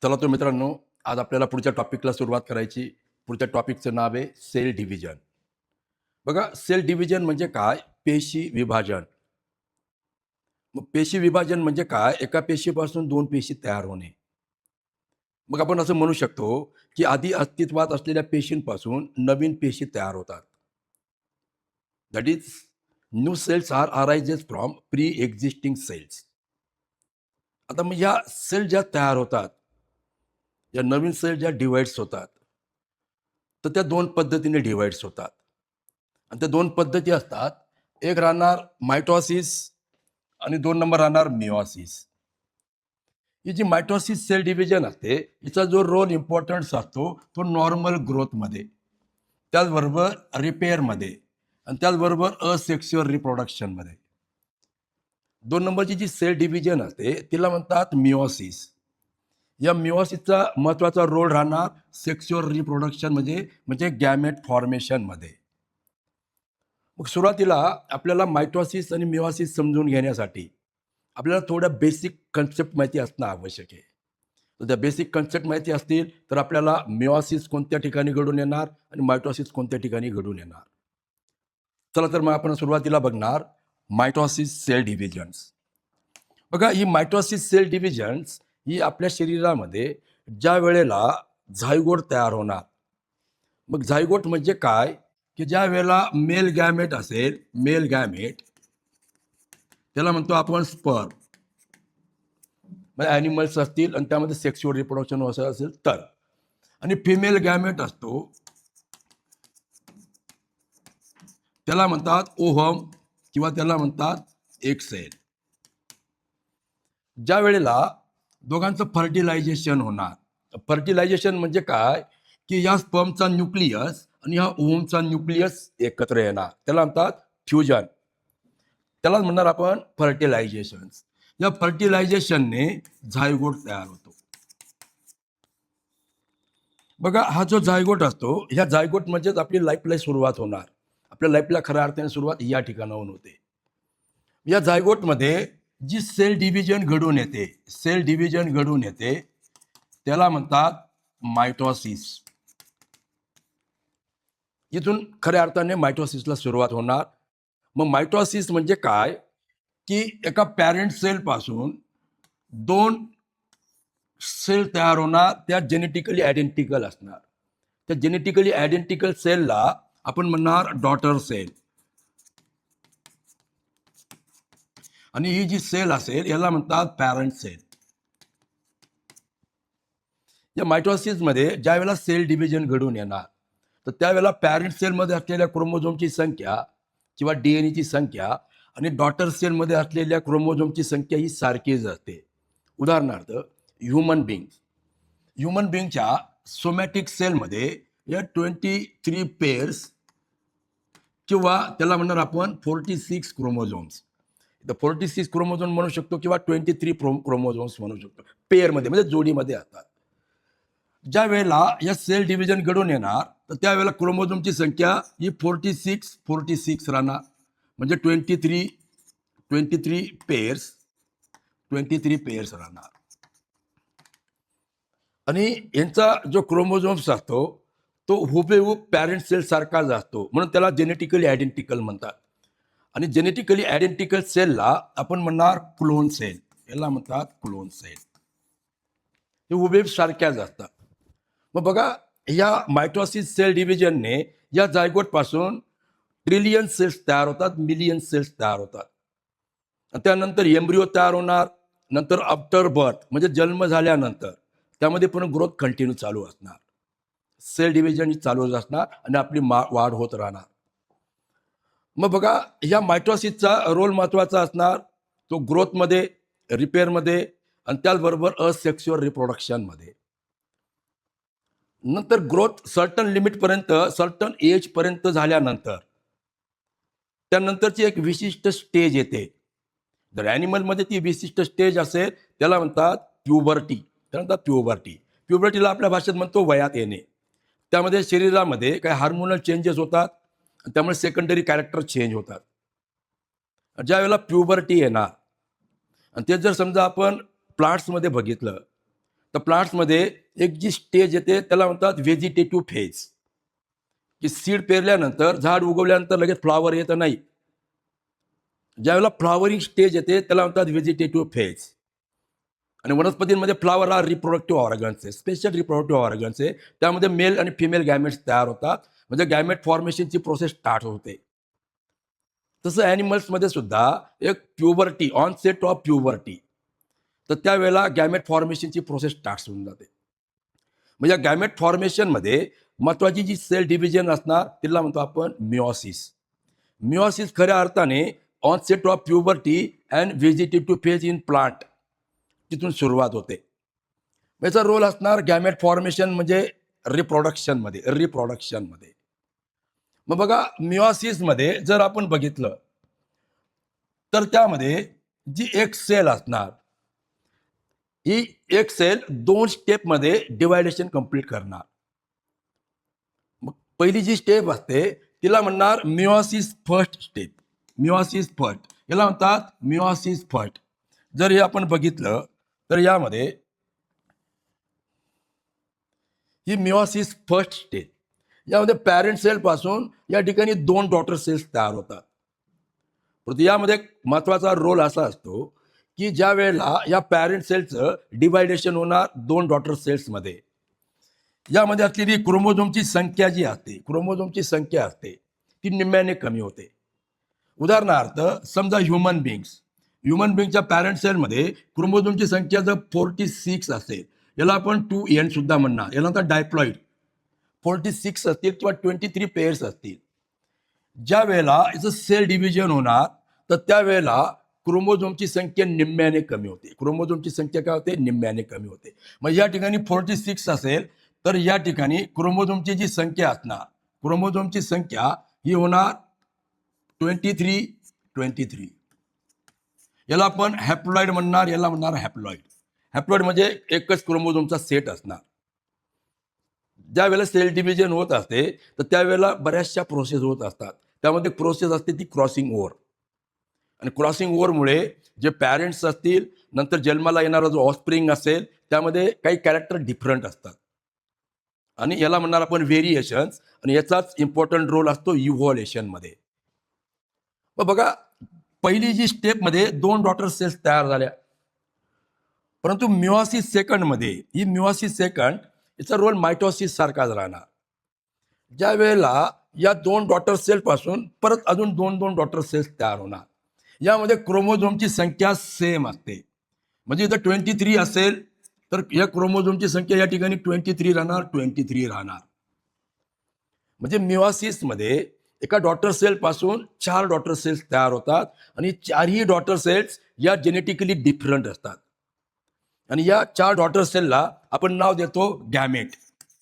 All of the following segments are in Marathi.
चला तर मित्रांनो, आज आपल्याला पुढच्या टॉपिकला सुरुवात करायची. पुढच्या टॉपिकचं नाव आहे सेल डिव्हिजन. बघा, सेल डिव्हिजन म्हणजे काय? पेशी विभाजन. मग पेशी विभाजन म्हणजे काय? एका पेशीपासून 2 पेशी तयार होणे. मग आपण असं म्हणू शकतो, की आधी अस्तित्वात असलेल्या पेशींपासून नवीन पेशी तयार होतात. That is new cells are arises from pre existing cells. आता मग या सेल ज्या तयार होतात, या नवीन सेल ज्या डिव्हाइड्स होतात, तर त्या 2 पद्धतीने डिव्हाइड्स होतात. आणि त्या 2 पद्धती असतात. एक राहणार मायटॉसिस आणि 2 नंबर राहणार मिओसिस. ही जी मायटॉसिस सेल डिव्हिजन असते, हिचा जो रोल इम्पॉर्टन्स असतो तो नॉर्मल ग्रोथमध्ये, त्याचबरोबर रिपेअरमध्ये आणि त्याचबरोबर असेक्शुअल रिप्रोडक्शनमध्ये. 2 नंबरची जी सेल डिव्हिजन असते तिला म्हणतात मिओसिस. या मिओसिसचा महत्त्वाचा रोल राहणार सेक्शुअल रिप्रोडक्शन म्हणजे गॅमेट फॉर्मेशनमध्ये. मग सुरुवातीला आपल्याला मायटॉसिस आणि मिओसिस समजून घेण्यासाठी आपल्याला थोड्या बेसिक कन्सेप्ट माहिती असणं आवश्यक आहे. तर त्या बेसिक कन्सेप्ट माहिती असतील तर आपल्याला मिओसिस कोणत्या ठिकाणी घडून येणार आणि मायटॉसिस कोणत्या ठिकाणी घडून येणार. चला तर मग आपण सुरुवातीला बघणार मायटॉसिस सेल डिव्हिजन्स. बघा, ही मायटॉसिस सेल डिव्हिजन्स ही आपल्या शरीरामध्ये ज्या वेळेला झायगोट तयार होणार. मग झायगोट म्हणजे काय? की ज्या वेळेला मेल गॅमेट असेल, मेल गॅमेट त्याला म्हणतो आपण स्पर्म. म्हणजे ॲनिमल्स असतील आणि त्यामध्ये सेक्शुअल रिप्रोडक्शन असं असेल तर. आणि फिमेल गॅमेट असतो, त्याला म्हणतात ओव्हम किंवा त्याला म्हणतात एक सेल. ज्या वेळेला दोघांचं फर्टिलायझेशन होणार. फर्टिलायझेशन म्हणजे काय? की या स्पर्मचा न्यूक्लियस आणि या ओव्हमचा न्यूक्लियस एकत्र येणार, त्याला म्हणतात फ्युजन. त्यालाच म्हणणार आपण फर्टिलायझेशन. या फर्टिलायझेशनने झायगोट तयार होतो. बघा, हा जो झायगोट असतो, ह्या झायगोट म्हणजेच आपली लाईफला सुरुवात होणार. आपल्या लाईफला खऱ्या अर्थाने सुरुवात या ठिकाणाहून होते. या झायगोटमध्ये जी सेल डिव्हिजन घडून येते, सेल डिव्हिजन घडून येते त्याला म्हणतात मायटॉसिस. इथून खऱ्या अर्थाने मायटॉसिसला सुरुवात होणार. मग मायटॉसिस म्हणजे काय? की एका पॅरेंट सेलपासून 2 सेल तयार होणार, त्या जेनेटिकली आयडेंटिकल असणार. त्या जेनेटिकली आयडेंटिकल सेलला आपण म्हणणार डॉटर सेल. आणि ही जी सेल असेल याला म्हणतात पॅरेंट सेल. या मायटॉसिसमध्ये ज्या वेळेला सेल डिव्हिजन घडून येणार तर त्यावेळेला पॅरेंट सेलमध्ये असलेल्या क्रोमोझोमची संख्या किंवा डीएनएची संख्या आणि डॉटर सेलमध्ये असलेल्या क्रोमोझोमची संख्या ही सारखीच असते. उदाहरणार्थ ह्युमन बिंगच्या सोमॅटिक सेलमध्ये या 23 पेअर्स किंवा त्याला म्हणणार आपण 46 क्रोमोझोम्स. 46 क्रोमोझोम म्हणू शकतो किंवा 23 क्रोमोझोम्स म्हणू शकतो. पेअरमध्ये म्हणजे जोडीमध्ये असतात. ज्या वेळेला या सेल डिव्हिजन घडून येणार तर त्यावेळेला क्रोमोझोमची संख्या ही 46 राहणार. म्हणजे 23 पेअर्स राहणार. आणि यांचा जो क्रोमोझोम्स असतो तो हुबेहूब पॅरेंट सेल सारखाच असतो, म्हणून त्याला जेनेटिकली आयडेंटिकल म्हणतात. आणि जेनेटिकली आयडेंटिकल सेलला आपण म्हणणार क्लोन सेल. याला म्हणतात क्लोन सेल. हे हुबेहूब सारख्याच असतात. मग बघा, या मायटॉसिस सेल डिव्हिजनने या जायगोट पासून ट्रिलियन सेल्स तयार होतात, मिलियन सेल्स तयार होतात. त्यानंतर एम्ब्रिओ तयार होणार. नंतर आफ्टर बर्थ म्हणजे जन्म झाल्यानंतर त्यामध्ये पुन्हा ग्रोथ कंटिन्यू चालू असणार. सेल डिव्हिजन चालूच असणार आणि आपली वाढ होत राहणार. मग बघा, या मायटॉसिसचा रोल महत्वाचा असणार तो ग्रोथमध्ये, रिपेअरमध्ये आणि त्याचबरोबर असेक्शुअल रिप्रोडक्शनमध्ये. नंतर ग्रोथ सर्टन लिमिटपर्यंत, सर्टन एजपर्यंत झाल्यानंतर त्यानंतरची एक विशिष्ट स्टेज येते. जर ॲनिमलमध्ये ती विशिष्ट स्टेज असेल त्याला म्हणतात प्युबर्टी. त्याला म्हणतात प्युबर्टी. प्युबर्टीला आपल्या भाषेत म्हणतो वयात येणे. त्यामध्ये शरीरामध्ये काही हार्मोनल चेंजेस होतात आणि त्यामुळे सेकंडरी कॅरेक्टर चेंज होतात. ज्या वेळेला प्युबर्टी येणार आणि ते जर समजा आपण प्लांट्समध्ये बघितलं तर प्लांट्समध्ये एक जी स्टेज येते त्याला म्हणतात व्हेजिटेटिव्ह फेज, की सीड पेरल्यानंतर झाड उगवल्यानंतर लगेच फ्लॉवर येतं नाही. ज्यावेळेला फ्लॉवरिंग स्टेज येते त्याला म्हणतात व्हेजिटेटिव्ह फेज. आणि वनस्पतींमध्ये फ्लॉवर हा रिप्रोडक्टिव्ह ऑर्गन्स आहे, स्पेशल रिप्रोडक्टिव्ह ऑर्गन्स आहे. त्यामध्ये मेल आणि फिमेल गॅमेट्स तयार होतात, म्हणजे गॅमेट फॉर्मेशनची प्रोसेस स्टार्ट होते. तसं ॲनिमल्समध्ये सुद्धा एक प्युबर्टी, ऑनसेट ऑफ प्युबर्टी, तर त्यावेळेला गॅमेट फॉर्मेशनची प्रोसेस स्टार्ट होऊन जाते. म्हणजे गॅमेट फॉर्मेशनमध्ये महत्त्वाची जी सेल डिव्हिजन असणार तिला म्हणतो आपण मिओसिस. मिओसिस खऱ्या अर्थाने onset of puberty and vegetative phase in plant, तिथून सुरुवात होते. याचा रोल असणार गॅमेट फॉर्मेशन म्हणजे रिप्रोडक्शनमध्ये. मग बघा मिओसिसमध्ये जर आपण बघितलं तर त्यामध्ये जी एक सेल असणार, ही एक सेल 2 स्टेपमध्ये डिवायडेशन कंप्लीट करणार. मग पहिली जी स्टेप असते तिला म्हणणार meiosis first step. Meiosis first याला म्हणतात मिओसिस फर्स्ट. जर हे आपण बघितलं तर यामध्ये ही मिओसिस फर्स्ट स्टेज, यामध्ये पॅरेंट सेल पासून या ठिकाणी 2 डॉटर सेल्स तयार होतात. परंतु यामध्ये एक महत्वाचा रोल असा असतो की ज्या वेळेला या पॅरेंट सेलचं डिवायडेशन होणार 2 डॉटर सेल्समध्ये, यामध्ये असलेली क्रोमोझोमची संख्या जी असते, क्रोमोझोमची संख्या असते ती निम्म्याने कमी होते. उदाहरणार्थ समजा ह्युमन बिंगच्या पॅरेंट सेलमध्ये क्रोमोझोमची संख्या जर 46 असेल, याला आपण 2n सुद्धा म्हणणार, याला नंतर डायप्लॉइड. 46 असतील किंवा 23 पेअर्स असतील, ज्या वेळेला याचं सेल डिव्हिजन होणार तर त्यावेळेला क्रोमोझोमची संख्या निम्म्याने कमी होते. क्रोमोझोमची संख्या काय होते? निम्म्याने कमी होते. मग या ठिकाणी 46 असेल तर या ठिकाणी क्रोमोझोमची जी संख्या असणार, क्रोमोझोमची संख्या ही होणार 23. याला आपण हॅप्लॉइड म्हणणार, याला म्हणणार हॅप्लॉइड. हॅप्लॉइड म्हणजे एकच क्रोमोझोमचा सेट असणार. ज्या वेळेला सेल डिव्हिजन होत असते तर त्यावेळेला बऱ्याचशा प्रोसेस होत असतात. त्यामध्ये प्रोसेस असते ती क्रॉसिंग ओव्हर. आणि क्रॉसिंग ओव्हरमुळे जे पॅरेंट्स असतील, नंतर जन्माला येणारा जो ऑफस्प्रिंग असेल, त्यामध्ये काही कॅरेक्टर डिफरंट असतात. आणि याला म्हणणार आपण व्हेरिएशन्स. आणि याचाच इम्पॉर्टंट रोल असतो इव्हॉल्युशनमध्ये. मग बघा पहिली जी स्टेपमध्ये 2 डॉटर सेल्स तयार झाल्या, परंतु मिओसिस सेकंडमध्ये ही मिओसिस सेकंड याचा रोल मायटोसिस सारखाच राहणार. ज्या वेळेला या 2 डॉटर सेल पासून परत अजून 2 डॉटर सेल्स तयार होणार, यामध्ये क्रोमोझोमची संख्या सेम असते. म्हणजे इथं 23 असेल तर या क्रोमोझोमची संख्या या ठिकाणी 23 राहणार. म्हणजे मिओसिसमध्ये एका डॉटर सेल पासून 4 डॉटर सेल्स तयार होतात आणि 4ही डॉटर सेल्स या जेनेटिकली डिफरंट असतात. आणि या 4 डॉटर सेलला आपण नाव देतो गॅमेट.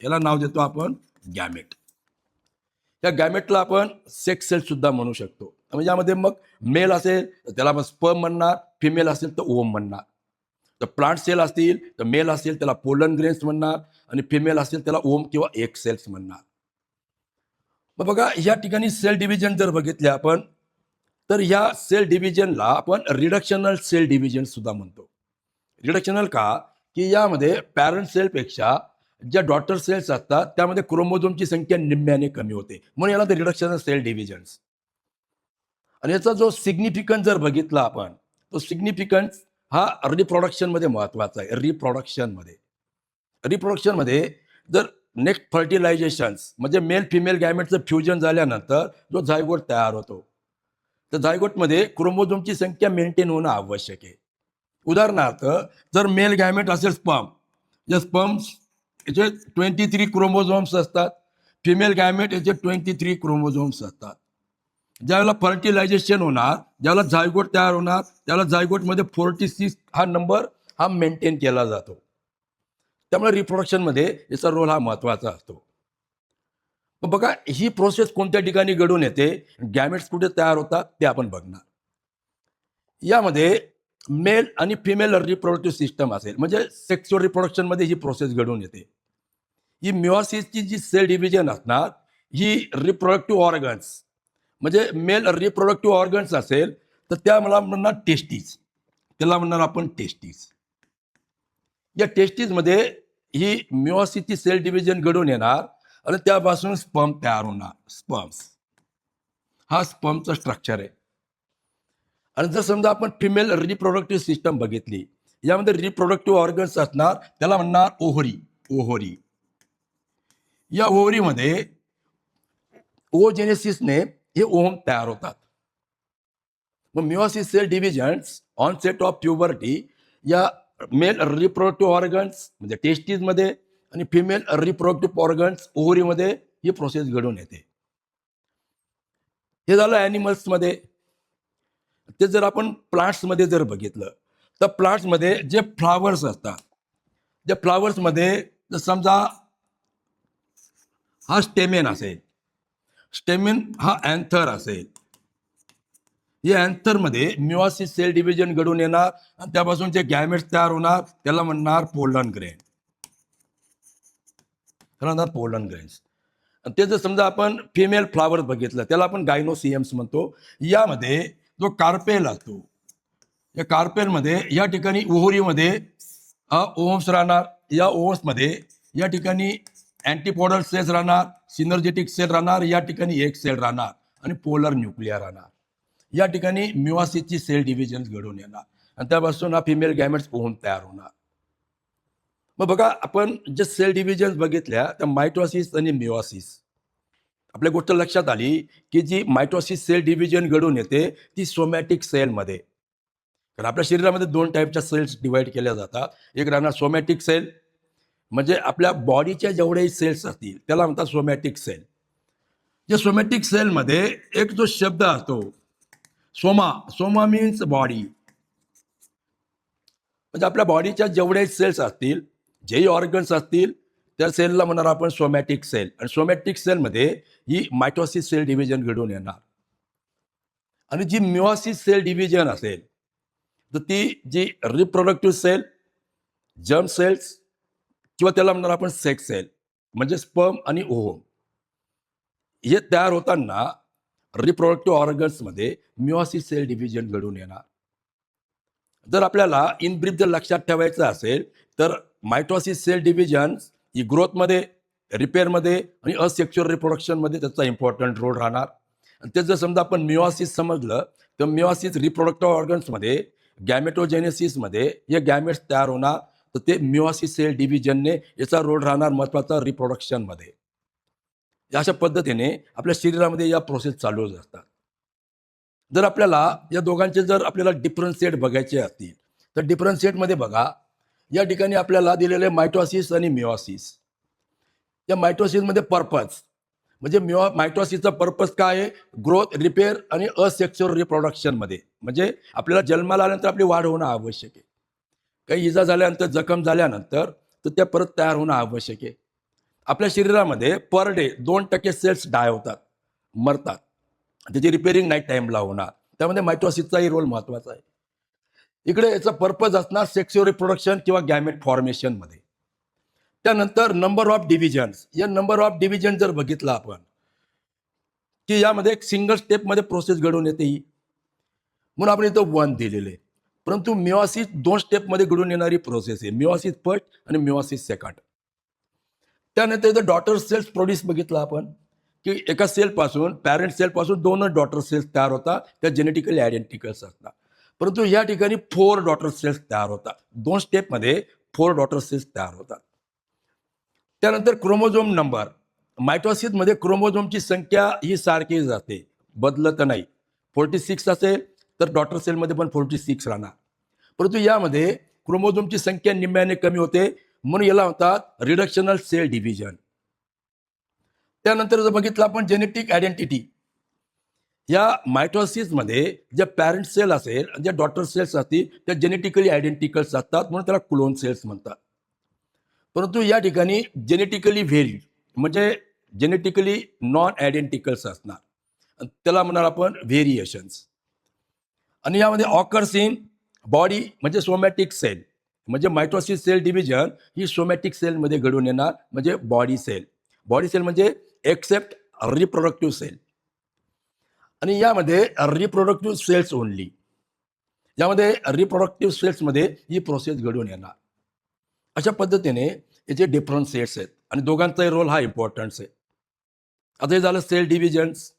याला नाव देतो आपण गॅमेट. या गॅमेटला आपण सेक्स सेल सुद्धा म्हणू शकतो. म्हणजे यामध्ये मग मेल असेल तर त्याला आपण स्पर्म म्हणणार, फिमेल असेल तर ओम म्हणणार. तर प्लांट सेल असतील तर मेल असेल त्याला पोलन ग्रेन्स म्हणणार आणि फिमेल असेल त्याला ओम किंवा एग सेल्स म्हणणार. मग बघा या ठिकाणी सेल डिव्हिजन जर बघितले आपण तर या सेल डिव्हिजनला आपण रिडक्शनल सेल डिव्हिजन सुद्धा म्हणतो. रिडक्शनल का? की यामध्ये पॅरेंट सेलपेक्षा ज्या डॉटर सेल्स असतात त्यामध्ये क्रोमोझोमची संख्या निम्म्याने कमी होते, म्हणून याला रिडक्शनल सेल डिव्हिजन्स. आणि याचा जो सिग्निफिकन्स जर बघितला आपण, तो सिग्निफिकन्स हा रिप्रोडक्शनमध्ये महत्वाचा आहे. रिप्रोडक्शनमध्ये जर नेक्स्ट फर्टिलायझेशन्स म्हणजे मेल फिमेल गॅमेटचं फ्युजन झाल्यानंतर जो झायगोट तयार होतो, तर झायगोटमध्ये क्रोमोझोमची संख्या मेंटेन होणं आवश्यक आहे. उदाहरणार्थ जर मेल गॅमेट असेल स्पर्म, या स्पर्म्स याचे 23 क्रोमोझोम्स असतात, फिमेल गॅमेट याचे 23 क्रोमोझोम्स असतात. ज्यावेळेला फर्टिलायझेशन होणार, ज्यावेळेला झायगोट तयार होणार, त्याला झायगोटमध्ये 46 हा नंबर हा मेंटेन केला जातो. त्यामुळे रिप्रोडक्शनमध्ये याचा रोल हा महत्वाचा असतो. मग बघा ही प्रोसेस कोणत्या ठिकाणी घडून येते, गॅमेट्स कुठे तयार होतात ते आपण बघणार. यामध्ये मेल आणि फिमेल रिप्रोडक्टिव्ह सिस्टम असेल, म्हणजे सेक्शुअल रिप्रोडक्शनमध्ये ही प्रोसेस घडून येते. ही मिओसिसची जी सेल डिव्हिजन असणार, ही रिप्रोडक्टिव्ह ऑर्गन्स म्हणजे मेल रिप्रोडक्टिव्ह ऑर्गन्स असेल तर त्या मला म्हणणार टेस्टीज, त्याला म्हणणार आपण टेस्टीज. या टेस्टीजमध्ये ही मिओसिसची सेल डिव्हिजन घडून येणार आणि त्यापासून स्पर्म तयार होणार. स्पर्म्स हा स्पर्मचा स्ट्रक्चर आहे. आणि जर समजा आपण फिमेल रिप्रोडक्टिव्ह सिस्टम बघितली, यामध्ये रिप्रोडक्टिव्ह ऑर्गन्स असणार, त्याला म्हणणार ओव्हरी. ओव्हरी या ओव्हरीमध्ये ओजेनेसिसने हे ओव्हम तयार होतात. मग meiosis cell divisions onset of puberty या मेल रिप्रोडक्टिव्ह ऑर्गन्स म्हणजे टेस्टीजमध्ये आणि फिमेल रिप्रोडक्टिव्ह ऑर्गन्स ओव्हरीमध्ये ही प्रोसेस घडून येते. हे झालं ॲनिमल्समध्ये. ते जर आपण प्लांट्समध्ये जर बघितलं तर प्लांट्समध्ये जे फ्लावर्स असतात, त्या फ्लावर्समध्ये जर समजा हा स्टेमेन असेल, स्टेमेन हा अँथर असेल, या अँथरमध्ये मिओसिस सेल डिव्हिजन घडून येणार आणि त्यापासून जे गॅमेट्स तयार होणार त्याला म्हणणार पोलन ग्रेन. त्याला म्हणणार पोलन ग्रेन्स. ते जर समजा आपण फिमेल फ्लावर बघितलं त्याला आपण गायनोसियम्स म्हणतो. यामध्ये जो कार्पेल असतो, या कार्पेलमध्ये या ठिकाणी ओव्हरीमध्ये ओव्हम्स राहणार. या ओव्हम्समध्ये या ठिकाणी अँटीपोडल सेल्स राहणार, सिनर्जेटिक सेल राहणार, या ठिकाणी एक सेल राहणार आणि पोलर न्यूक्लिया राहणार. या ठिकाणी मिओसिसची सेल डिव्हिजन घडून येणार आणि त्यापासून हा फिमेल गॅमेट्स ओव्हम तयार होणार. मग बघा, आपण जे सेल डिव्हिजन बघितल्या त्या मायटोसिस आणि मिओसिस. आपल्या गोष्ट लक्षात आली की जी मायटोसिस सेल डिव्हिजन घडून येते ती सोमॅटिक सेलमध्ये. कारण आपल्या शरीरामध्ये 2 टाईपच्या सेल्स डिवाइड केल्या जातात. एक राहणार सोमॅटिक सेल, म्हणजे आपल्या बॉडीच्या जेवढेही सेल्स असतील त्याला म्हणतात सोमॅटिक सेल. या सोमॅटिक सेलमध्ये एक जो शब्द असतो सोमा, सोमा मीन्स बॉडी. म्हणजे आपल्या बॉडीच्या जेवढे सेल्स असतील, जेही ऑर्गन्स असतील, त्या सेलला म्हणणार आपण सोमॅटिक सेल. आणि सोमॅटिक सेलमध्ये ही मायटोसिस सेल डिव्हिजन घडून येणार. आणि जी मिओसिस सेल डिव्हिजन असेल तर ती जी रिप्रोडक्टिव्ह सेल, जर्म सेल्स किंवा त्याला म्हणणार आपण सेक्स सेल म्हणजे स्पर्म आणि ओव्हम, हे तयार होताना रिप्रोडक्टिव्ह ऑर्गन्समध्ये मिओसिस सेल डिव्हिजन घडून येणार. जर आपल्याला इन ब्रीफ जर लक्षात ठेवायचं असेल तर मायटोसिस सेल डिव्हिजन ही ग्रोथमध्ये, रिपेअरमध्ये आणि असेक्च्युअल रिप्रोडक्शनमध्ये त्याचा इम्पॉर्टंट रोल राहणार. आणि ते जर समजा आपण मिओसिस समजलं तर मिओसिस रिप्रोडक्टिव्ह ऑर्गन्समध्ये, गॅमेटोजेनेसिसमध्ये हे गॅमेट्स तयार होणार, तर ते मिओसिस सेल डिव्हिजनने याचा रोल राहणार महत्त्वाचा रिप्रोडक्शनमध्ये. अशा पद्धतीने आपल्या शरीरामध्ये या प्रोसेस चालू असतात. जर आपल्याला या दोघांचे जर आपल्याला डिफरन्शिएट बघायचे असतील तर डिफरन्शिएटमध्ये बघा, या ठिकाणी आपल्याला दिलेले मायटोसिस आणि मिओसिस. या मायटोसिसमध्ये पर्पज म्हणजे मायटोसिसचा पर्पज काय आहे? ग्रोथ, रिपेअर आणि असेक्च्युअल रिप्रोडक्शनमध्ये. म्हणजे आपल्याला जन्माला आल्यानंतर आपली वाढ होणं आवश्यक आहे. काही इजा झाल्यानंतर, जखम झाल्यानंतर तर त्या परत तयार होणं आवश्यक आहे. आपल्या शरीरामध्ये पर डे 2% सेल्स डाय होतात, मरतात. त्याची रिपेअरिंग नाईट टाईमला होणार. त्यामध्ये मायटोसिसचाही रोल महत्त्वाचा आहे. इकडे याचा पर्पज असणार सेक्स्युअल रिप्रोडक्शन किंवा गॅमेट फॉर्मेशनमध्ये. त्यानंतर नंबर ऑफ डिव्हिजन्स. या नंबर ऑफ डिव्हिजन जर बघितलं आपण की यामध्ये एक सिंगल स्टेपमध्ये प्रोसेस घडून येते ही, म्हणून आपण इथं 1 दिलेले. परंतु मिओसिस 2 स्टेपमध्ये घडून येणारी प्रोसेस आहे. मिओसिस फर्स्ट आणि मिओसिस सेकंड. त्यानंतर इथं डॉटर सेल्स प्रोड्यूस बघितलं आपण की एका सेलपासून, पॅरेंट सेलपासून 2 डॉटर सेल्स तयार होतात, त्या जेनेटिकली आयडेंटिकल्स असतात. परंतु या ठिकाणी 4 डॉटर सेल्स तयार होतात. 2 स्टेपमध्ये 4 डॉटर सेल्स तयार होतात. त्यानंतर क्रोमोझोम नंबर. मायटोसिसमध्ये क्रोमोझोमची संख्या ही सारखीच असते, बदलत नाही. 46 असेल तर डॉटर सेलमध्ये पण 46 राहणार. परंतु यामध्ये क्रोमोझोमची संख्या निम्म्याने कमी होते, म्हणून याला म्हणतात रिडक्शनल सेल डिव्हिजन. त्यानंतर जर बघितलं आपण जेनेटिक आयडेंटिटी. या मायटोसिसमध्ये ज्या पॅरेंट सेल असेल, ज्या डॉटर सेल्स असतील त्या जेनेटिकली आयडेंटिकल्स असतात, म्हणून त्याला क्लोन सेल्स म्हणतात. परंतु या ठिकाणी जेनेटिकली व्हेरी म्हणजे जेनेटिकली नॉन आयडेंटिकल्स असणार, त्याला म्हणणार आपण व्हेरिएशन्स. आणि यामध्ये ऑकर्स इन बॉडी म्हणजे सोमॅटिक सेल. म्हणजे मायटोसिस सेल डिव्हिजन ही सोमॅटिक सेलमध्ये घडून येणार, म्हणजे बॉडी सेल. बॉडी सेल म्हणजे एक्सेप्ट रिप्रोडक्टिव्ह सेल. आणि यामध्ये रिप्रोडक्टिव्ह सेल्स ओनली. यामध्ये रिप्रोडक्टिव्ह सेल्समध्ये ही प्रोसेस घडून येणार. अशा पद्धतीने याचे डिफरंट सेट्स आहेत आणि दोघांचाही रोल हा इम्पॉर्टन्स आहे. आता हे झालं सेल डिव्हिजन्स.